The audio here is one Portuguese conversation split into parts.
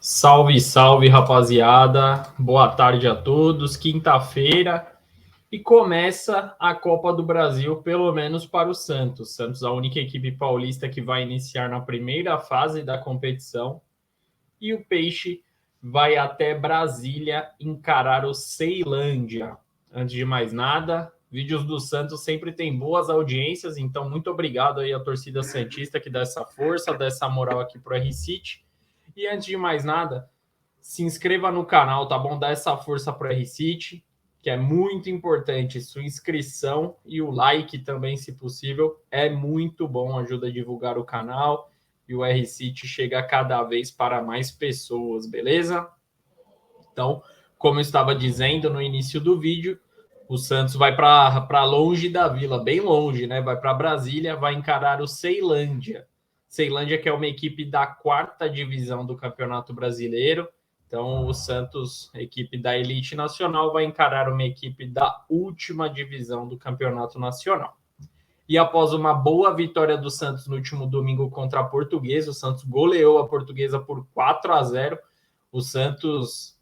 Salve, salve, rapaziada. Boa tarde a todos. Quinta-feira e começa a Copa do Brasil, pelo menos para o Santos. Santos, a única equipe paulista que vai iniciar na primeira fase da competição. E o Peixe vai até Brasília encarar o Ceilândia. Antes de mais nada, vídeos do Santos sempre tem boas audiências, então muito obrigado aí à torcida santista que dá essa força, dá essa moral aqui pro R-City. E antes de mais nada, se inscreva no canal, tá bom? Dá essa força pro R-City, que é muito importante. Sua inscrição e o like também, se possível, é muito bom, ajuda a divulgar o canal e o R-City chega cada vez para mais pessoas, beleza? Então, como eu estava dizendo no início do vídeo, o Santos vai para longe da vila, bem longe, né? Vai para Brasília, vai encarar o Ceilândia. Ceilândia, que é uma equipe da 4ª divisão do Campeonato Brasileiro. Então, o Santos, equipe da elite nacional, vai encarar uma equipe da última divisão do Campeonato Nacional. E após uma boa vitória do Santos no último domingo contra a Portuguesa, o Santos goleou a Portuguesa por 4-0. O Santos,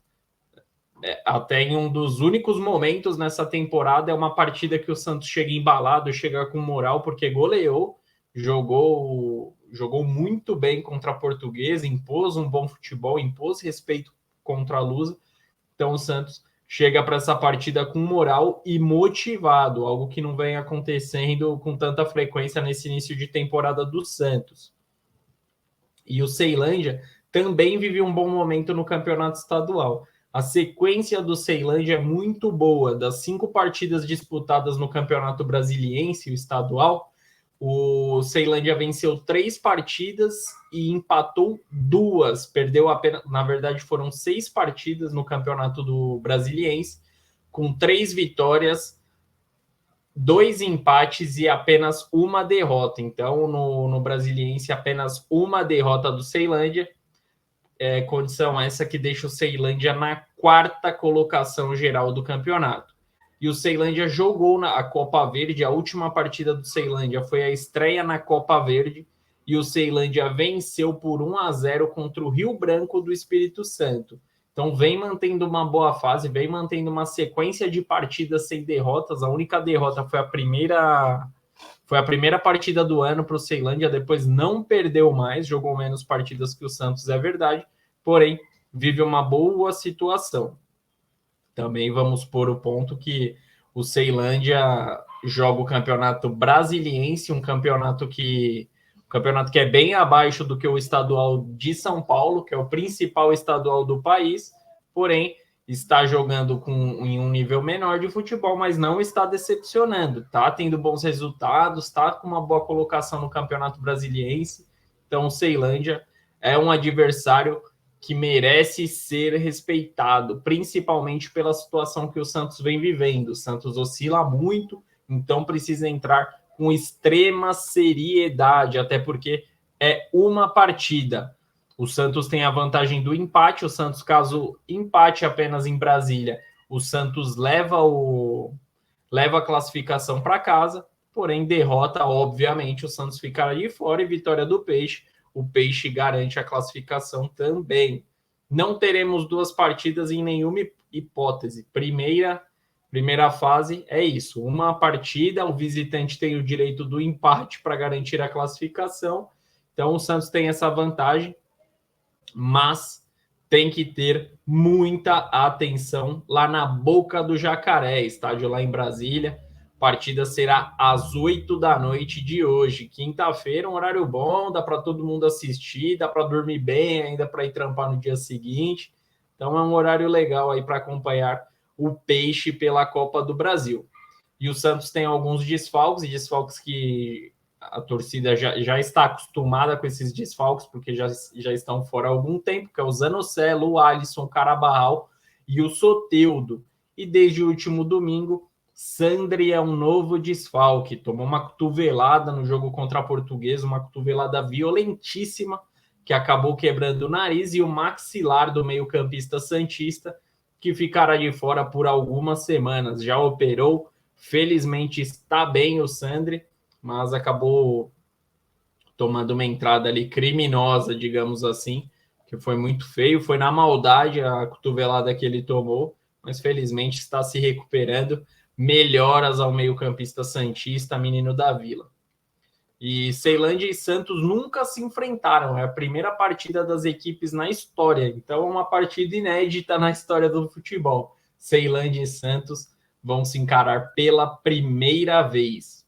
até em um dos únicos momentos nessa temporada, é uma partida que o Santos chega embalado, chega com moral, porque goleou, jogou muito bem contra a Portuguesa, impôs um bom futebol, impôs respeito contra a Lusa. Então o Santos chega para essa partida com moral e motivado, algo que não vem acontecendo com tanta frequência nesse início de temporada do Santos. E o Ceilândia também vive um bom momento no campeonato estadual. A sequência do Ceilândia é muito boa. Das 5 partidas disputadas no Campeonato Brasiliense, o estadual, o Ceilândia venceu 3 partidas e empatou 2. Perdeu apenas, na verdade, foram 6 partidas no Campeonato do Brasiliense, com 3 vitórias, 2 empates e apenas 1 derrota. Então, no Brasiliense, apenas 1 derrota do Ceilândia. Condição essa que deixa o Ceilândia na 4ª colocação geral do campeonato. E o Ceilândia jogou na Copa Verde, a última partida do Ceilândia foi a estreia na Copa Verde, e o Ceilândia venceu por 1-0 contra o Rio Branco do Espírito Santo. Então vem mantendo uma boa fase, vem mantendo uma sequência de partidas sem derrotas. A única derrota foi a primeira partida do ano para o Ceilândia, depois não perdeu mais, jogou menos partidas que o Santos, é verdade, porém vive uma boa situação. Também vamos pôr o ponto que o Ceilândia joga o Campeonato Brasiliense, um campeonato que é bem abaixo do que o estadual de São Paulo, que é o principal estadual do país, porém está jogando em um nível menor de futebol, mas não está decepcionando, está tendo bons resultados, está com uma boa colocação no Campeonato Brasiliense. Então o Ceilândia é um adversário que merece ser respeitado, principalmente pela situação que o Santos vem vivendo. O Santos oscila muito, então precisa entrar com extrema seriedade, até porque é uma partida. O Santos tem a vantagem do empate. O Santos, caso empate apenas em Brasília, o Santos leva a classificação para casa, porém derrota, obviamente, o Santos ficará de fora, e vitória do Peixe, o Peixe garante a classificação também. Não teremos 2 partidas em nenhuma hipótese. Primeira fase é isso, uma partida, o visitante tem o direito do empate para garantir a classificação. Então o Santos tem essa vantagem, mas tem que ter muita atenção lá na Boca do Jacaré, estádio lá em Brasília. A partida será às 8 da noite de hoje, quinta-feira, um horário bom, dá para todo mundo assistir, dá para dormir bem ainda para ir trampar no dia seguinte. Então é um horário legal aí para acompanhar o Peixe pela Copa do Brasil. E o Santos tem alguns desfalques que a torcida já está acostumada com esses desfalques, porque já estão fora há algum tempo, que é o Zanocelo, o Alisson, o Carabarral e o Soteldo. E desde o último domingo, Sandri é um novo desfalque, tomou uma cotovelada no jogo contra a Portuguesa, uma cotovelada violentíssima, que acabou quebrando o nariz, e o maxilar do meio-campista santista, que ficará de fora por algumas semanas. Já operou, Felizmente está bem o Sandri, mas acabou tomando uma entrada ali criminosa, digamos assim, que foi muito feio. Foi na maldade a cotovelada que ele tomou, mas felizmente está se recuperando. Melhoras ao meio-campista santista, menino da Vila. E Ceilândia e Santos nunca se enfrentaram. É a primeira partida das equipes na história. Então, é uma partida inédita na história do futebol. Ceilândia e Santos vão se encarar pela primeira vez.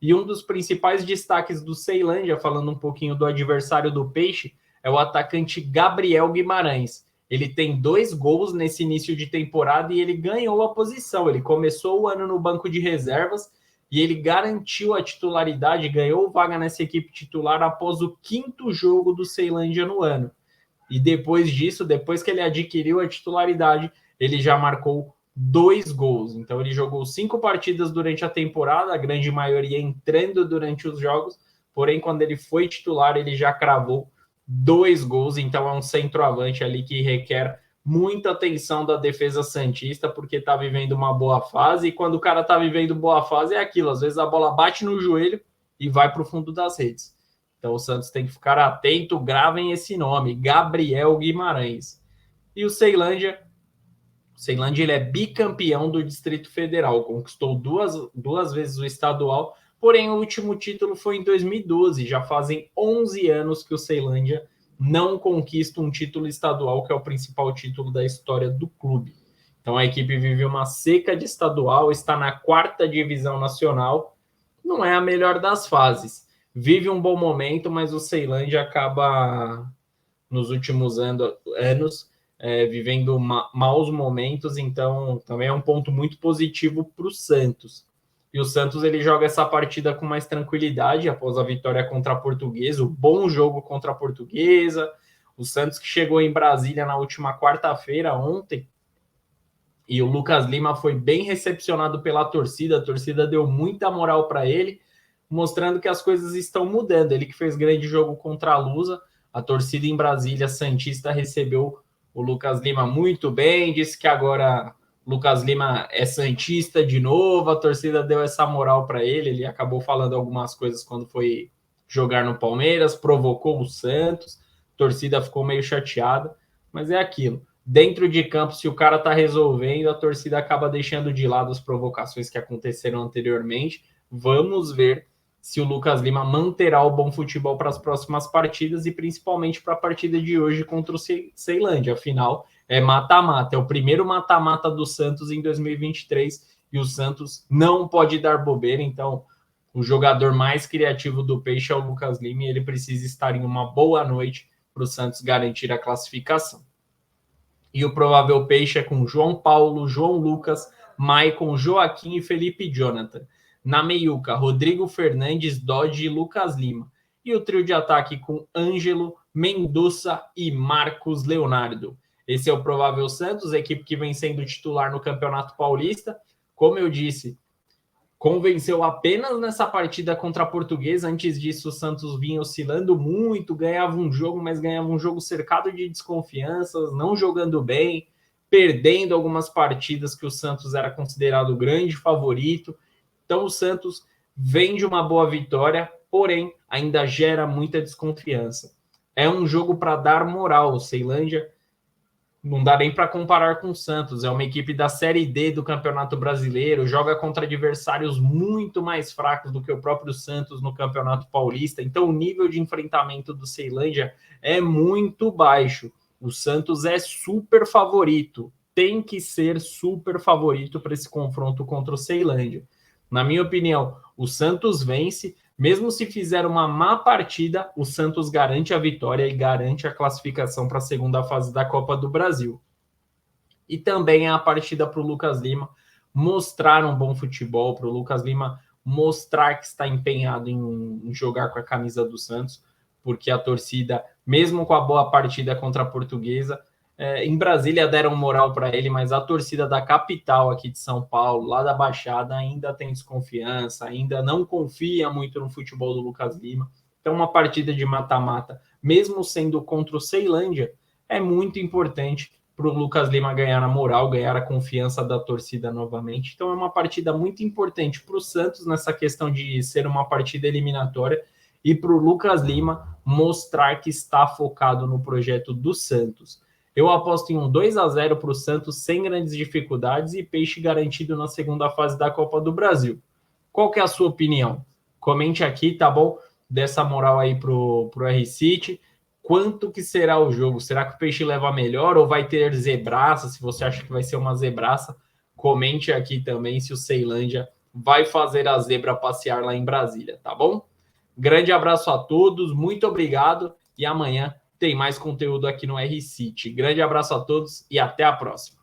E um dos principais destaques do Ceilândia, falando um pouquinho do adversário do Peixe, é o atacante Gabriel Guimarães. Ele tem 2 gols nesse início de temporada e ele ganhou a posição. Ele começou o ano no banco de reservas e ele garantiu a titularidade, ganhou vaga nessa equipe titular após o 5º jogo do Ceilândia no ano. E depois disso, depois que ele adquiriu a titularidade, ele já marcou 2 gols. Então ele jogou 5 partidas durante a temporada, a grande maioria entrando durante os jogos, porém quando ele foi titular, ele já cravou 2 gols, então é um centroavante ali que requer muita atenção da defesa santista, porque está vivendo uma boa fase, e quando o cara está vivendo boa fase é aquilo, às vezes a bola bate no joelho e vai para o fundo das redes. Então o Santos tem que ficar atento, gravem esse nome, Gabriel Guimarães. E o Ceilândia ele é bicampeão do Distrito Federal, conquistou duas vezes o estadual, porém o último título foi em 2012, já fazem 11 anos que o Ceilândia não conquista um título estadual, que é o principal título da história do clube. Então a equipe vive uma seca de estadual, está na 4ª divisão nacional, não é a melhor das fases. Vive um bom momento, mas o Ceilândia acaba, nos últimos anos, vivendo maus momentos, então também é um ponto muito positivo para o Santos. E o Santos ele joga essa partida com mais tranquilidade após a vitória contra a Portuguesa, o bom jogo contra a Portuguesa. O Santos que chegou em Brasília na última quarta-feira, ontem, e o Lucas Lima foi bem recepcionado pela torcida, a torcida deu muita moral para ele, mostrando que as coisas estão mudando. Ele que fez grande jogo contra a Lusa, a torcida em Brasília santista recebeu o Lucas Lima muito bem, disse que agora o Lucas Lima é santista de novo, a torcida deu essa moral para ele, ele acabou falando algumas coisas quando foi jogar no Palmeiras, provocou o Santos, a torcida ficou meio chateada, mas é aquilo. Dentro de campo, se o cara tá resolvendo, a torcida acaba deixando de lado as provocações que aconteceram anteriormente. Vamos ver se o Lucas Lima manterá o bom futebol para as próximas partidas e principalmente para a partida de hoje contra o Ceilândia. Afinal, é mata-mata, é o primeiro mata-mata do Santos em 2023 e o Santos não pode dar bobeira, então o jogador mais criativo do Peixe é o Lucas Lima e ele precisa estar em uma boa noite para o Santos garantir a classificação. E o provável Peixe é com João Paulo, João Lucas, Maicon, Joaquim e Felipe Jonathan. Na meiuca, Rodrigo Fernandes, Dodge e Lucas Lima. E o trio de ataque com Ângelo, Mendonça e Marcos Leonardo. Esse é o provável Santos, a equipe que vem sendo titular no Campeonato Paulista. Como eu disse, convenceu apenas nessa partida contra a Portuguesa. Antes disso, o Santos vinha oscilando muito, ganhava um jogo, mas ganhava um jogo cercado de desconfianças, não jogando bem, perdendo algumas partidas que o Santos era considerado o grande favorito. Então o Santos vem de uma boa vitória, porém ainda gera muita desconfiança. É um jogo para dar moral. O Ceilândia não dá nem para comparar com o Santos. É uma equipe da Série D do Campeonato Brasileiro, joga contra adversários muito mais fracos do que o próprio Santos no Campeonato Paulista. Então o nível de enfrentamento do Ceilândia é muito baixo. O Santos é super favorito. Tem que ser super favorito para esse confronto contra o Ceilândia. Na minha opinião, o Santos vence, mesmo se fizer uma má partida, o Santos garante a vitória e garante a classificação para a segunda fase da Copa do Brasil. E também é a partida para o Lucas Lima mostrar um bom futebol, para o Lucas Lima mostrar que está empenhado em jogar com a camisa do Santos, porque a torcida, mesmo com a boa partida contra a Portuguesa, em Brasília deram moral para ele, mas a torcida da capital aqui de São Paulo, lá da Baixada, ainda tem desconfiança, ainda não confia muito no futebol do Lucas Lima. Então, uma partida de mata-mata, mesmo sendo contra o Ceilândia, é muito importante para o Lucas Lima ganhar a moral, ganhar a confiança da torcida novamente. Então é uma partida muito importante para o Santos nessa questão de ser uma partida eliminatória e para o Lucas Lima mostrar que está focado no projeto do Santos. Eu aposto em um 2-0 para o Santos sem grandes dificuldades e peixe garantido na segunda fase da Copa do Brasil. Qual que é a sua opinião? Comente aqui, tá bom? Dessa moral aí pro R-City. Quanto que será o jogo? Será que o peixe leva melhor ou vai ter zebraça? Se você acha que vai ser uma zebraça, comente aqui também se o Ceilândia vai fazer a zebra passear lá em Brasília, tá bom? Grande abraço a todos, muito obrigado e amanhã tem mais conteúdo aqui no R-City. Grande abraço a todos e até a próxima.